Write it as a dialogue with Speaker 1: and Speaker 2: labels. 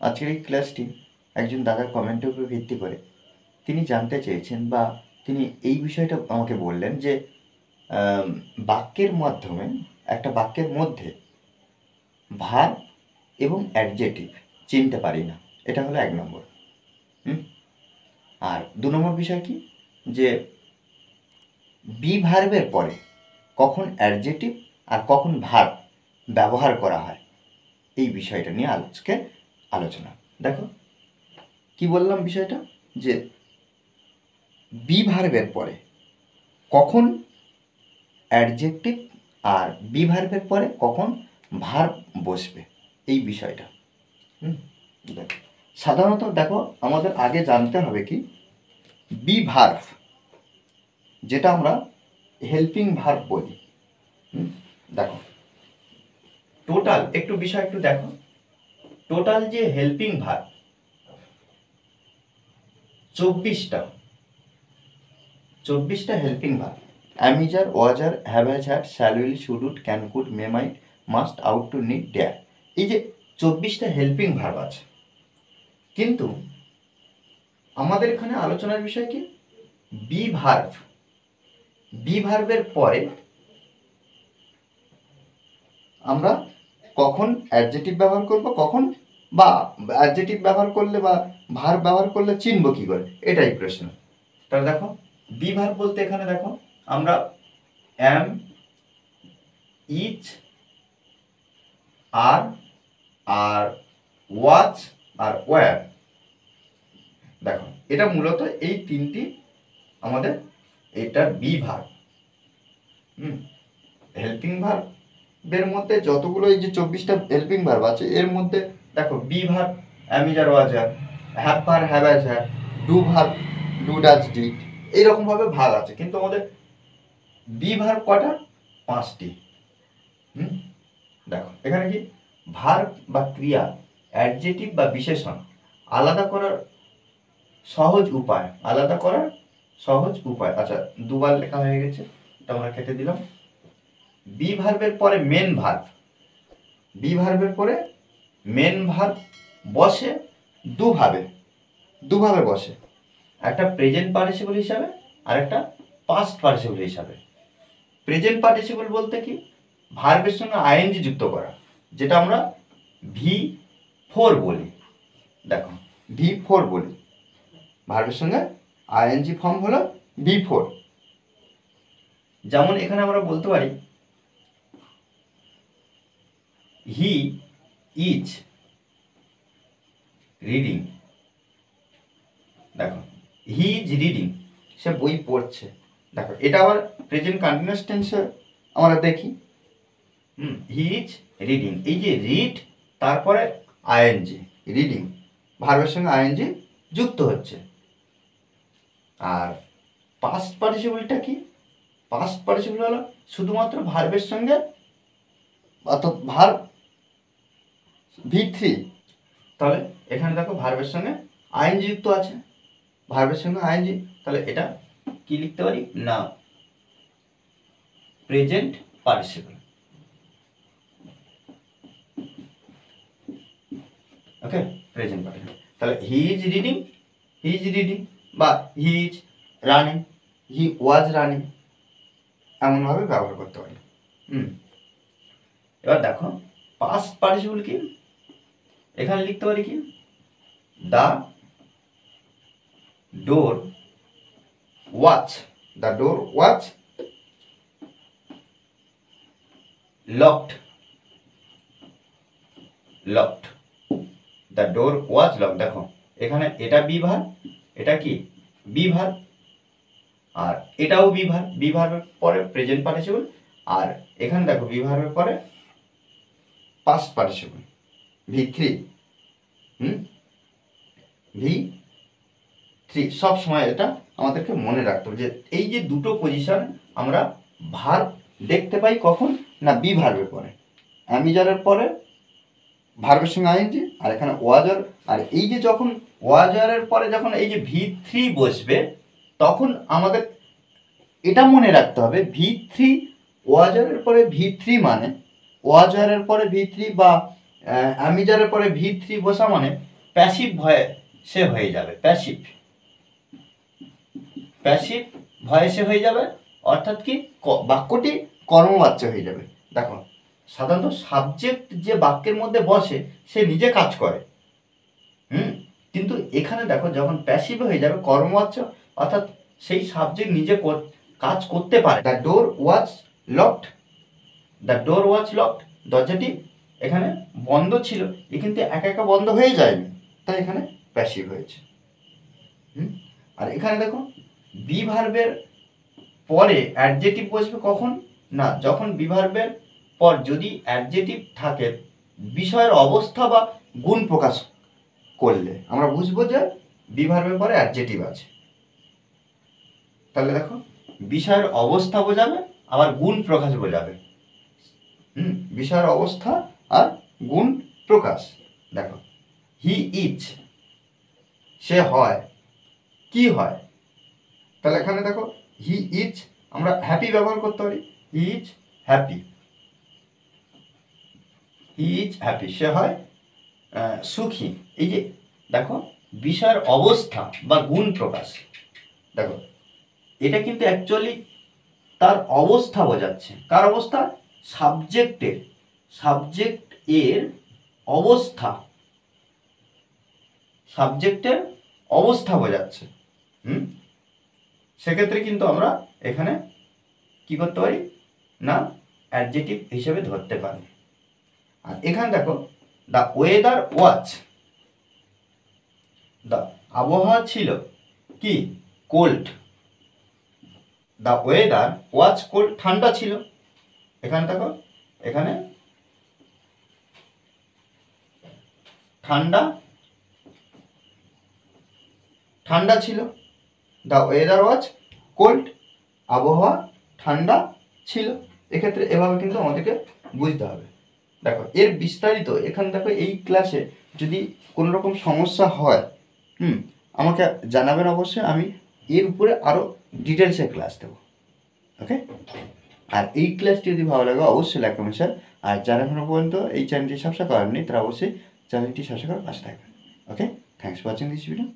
Speaker 1: আজকের এই ক্লাসটি একজন দাদার কমেন্টের উপর ভিত্তি করে তিনি জানতে চেয়েছেন বা তিনি এই বিষয়টা আমাকে বললেন যে বাক্যের মাধ্যমে একটা বাক্যের মধ্যে ভার্ব এবং অ্যাডজেক্টিভ চিনতে পারি না। এটা হলো 1 নম্বর। আর 2 নম্বর বিষয় কি, যে বি ভার্বের পরে কখন অ্যাডজেক্টিভ আর কখন ভার্ব ব্যবহার করা হয়, এই বিষয়টা নিয়ে আজকে আলোচনা। দেখো কি বললাম বিষয়টা, যে বি ভার্বের পরে কখন অ্যাডজেক্টিভ আর বি ভার্বের পরে কখন ভার্ব বসবে, এই বিষয়টা। দেখো সাধারণত দেখো আমাদের আগে জানতে হবে কি, বি ভার্ব যেটা আমরা হেল্পিং ভার্ব বলি। দেখো টোটাল একটু বিষয় একটু দেখো, টোটাল যে হেল্পিং ভার্ব 24টা helping verb, am is are, was were, have, has, had, shall, will, should, would, can, could, may, might, must, ought to, need, dare, এই যে 24টা হেল্পিং ভার্ব আছে। কিন্তু আমাদের এখানে আলোচনার বিষয় কি, বি ভার্ব, বি ভার্বের পরে আমরা কখন অ্যাডজেক্টিভ ব্যবহার করব, কখন বা অ্যাডজেক্টিভ ব্যবহার করলে বা ভার্ব ব্যবহার করলে চিনব কী করে, এটাই প্রশ্ন। তাহলে দেখো বি ভার্ব বলতে এখানে দেখো আমরা অ্যাম, ইজ, আর ওয়াচ আর ওয়্যার, দেখো এটা মূলত এই তিনটি আমাদের এটা বি ভার্ব। হেল্পিং ভার্বের মধ্যে যতগুলো এই যে 24টা হেল্পিং ভার্ব আছে, এর মধ্যে দেখো be verb am, is, are, was, are, have verb have, has, had, do verb do, does, did, এইরকমভাবে ভাগ আছে। কিন্তু আমাদের বি ভার্ব কটা? 5টি। দেখো এখানে কি ভার্ব বা ক্রিয়া, অ্যাডজেক্টিভ বা বিশেষণ আলাদা করার সহজ উপায়, আচ্ছা 2বার লেখা হয়ে গেছে, এটা আমরা কেটে দিলাম। বি ভার্বের পরে মেন ভার্ব, বি ভার্বের পরে মেন ভার্ব বসে দুভাবে বসে, একটা প্রেজেন্ট পার্টিসিপল হিসাবে আর একটা পাস্ট পার্টিসিপল হিসাবে। প্রেজেন্ট পার্টিসিপল বলতে কি, ভার্বের সঙ্গে আইএনজি যুক্ত করা, যেটা আমরা V4 বলি। দেখো V4 বলি, ভার্বের সঙ্গে আইএনজি ফর্ম হলো V4। যেমন এখানে আমরা বলতে পারি হি ইজ রিডিং। দেখো হি ইজ রিডিং, সে বই পড়ছে। দেখো এটা আবার প্রেজেন্ট কন্টিনিউয়াস টেন্সে আমরা দেখি, হি ইজ রিডিং, এই যে রিড তারপরে আইএনজি, রিডিং ভার্বের সঙ্গে আইএনজি যুক্ত হচ্ছে। আর পাস্ট পার্টিসিপলটা কি, পাস্ট পার্টিসিপল হলো শুধুমাত্র ভার্বের সঙ্গে, অর্থাৎ ভার্ব V3, তাহলে এখানে দেখো ভার্বের সঙ্গে আইএনজি যুক্ত আছে, ভার্বের সঙ্গে আইএনজি, তাহলে এটা কি লিখতে পারি না, প্রেজেন্ট পার্টিসিপল। ওকে, প্রেজেন্ট পার্টিসিপল। তাহলে হি ইজ রিডিং বা he is running, he was running, এমনভাবে ব্যবহার করতে পারি। এবার দেখো পাস্ট পার্টিসিপল কি, এখানে লিখতে পারি কি, the door watch, the door watch locked, the door watch locked. দেখো এখানে এটা বি ভার্ব, এটা কি বি ভার্ব, আর এটাও বি ভার্ব, বি ভার্বের পরে প্রেজেন্ট পার্টিসিপল, আর এখানে দেখো বি ভার্বের পরে পাস্ট পার্টিসিপল V3। V3 সব সময় এটা আমাদেরকে মনে রাখতে হবে, যে এই যে দুটো পজিশন আমরা ভার্ব দেখতে পাই কখন না, বি ভার্বের পরে, অ্যামিজারের পরে ভার্বের সঙ্গে আইএনজি, আর এখানে ওয়াজার। আর এই যে যখন ওয়াজারের পরে যখন এই যে V3 বসবে, তখন আমাদের এটা মনে রাখতে হবে V3, ওয়াজারের পরে V3 মানে, ওয়াজারের পরে V3 বা অ্যামিজারের পরে V3 বসা মানে প্যাসিভ ভয়েসে হয়ে যাবে, প্যাসিভ ভয়েসে হয়ে যাবে, অর্থাৎ কি বাক্যটি কর্মবাচ্য হয়ে যাবে। দেখো সাধারণত সাবজেক্ট যে বাক্যের মধ্যে বসে সে নিজে কাজ করে, কিন্তু এখানে দেখো যখন প্যাসিভ হয়ে যাবে কর্মবাচ্য, অর্থাৎ সেই সাবজেক্ট নিজে কাজ করতে পারে। The door was locked, the door was locked, দরজাটি এখানে বন্ধ ছিল, এ কিন্তু একা একা বন্ধ হয়ে যায়নি, তাই এখানে প্যাসিভ হয়েছে। আর এখানে দেখো বি ভার্বের পরে অ্যাডজেটিভ বসবে কখন না, যখন বি ভার্বের পর যদি অ্যাডজেটিভ থাকে বিষয়ের অবস্থা বা গুণ প্রকাশ করলে আমরা বুঝবো যে বি ভার্বের পরে অ্যাডজেটিভ আছে। তাহলে দেখো বিষয়ের অবস্থা বোঝাবে আবার গুণ প্রকাশ বোঝাবে। বিষয়ের অবস্থা আর গুণ প্রকাশ। দেখো হি ইজ, সে হয়, কি হয়, তাহলে এখানে দেখো হি ইজ আমরা হ্যাপি ব্যবহার করতে পারি, he is happy, he is happy, সে হয় সুখী। এই যে দেখো বিষয়ের অবস্থা বা গুণ প্রকাশ, দেখো এটা কিন্তু অ্যাকচুয়ালি তার অবস্থা বোঝাচ্ছে। কার অবস্থা? সাবজেক্টের, সাবজেক্ট এর অবস্থা, সাবজেক্টের অবস্থা বোঝাচ্ছে। সেক্ষেত্রে কিন্তু আমরা এখানে কি করতে পারি না, অ্যাডজেটিভ হিসেবে ধরতে পারি। আর এখানে দেখো দ্য ওয়েদার ওয়াজ, দ্য আবহাওয়া ছিল কি cold, the weather was cold, ঠান্ডা ছিল। এখানে দেখো এখানে ঠান্ডা ছিল, দ্য ওয়েদার ওয়াজ কোল্ড, আবহাওয়া ঠান্ডা ছিল। এক্ষেত্রে এভাবে কিন্তু আমাদেরকে বুঝতে হবে। দেখো এর বিস্তারিত এখানে দেখো এই ক্লাসে যদি কোনো রকম সমস্যা হয় আমাকে জানাবেন অবশ্যই, আমি এর উপরে আরও ডিটেলসে ক্লাস দেবো। ওকে, আর এই ক্লাসটি যদি ভালো লাগে অবশ্যই লাইক কমেন্ট শেয়ার, আর যারা এখনো পর্যন্ত এই চ্যানেলটি সাবস্ক্রাইব করেননি তারা অবশ্যই চ্যানেলটি সাবস্ক্রাইব করে পাশে থাকবেন। Okay, thanks for watching this video.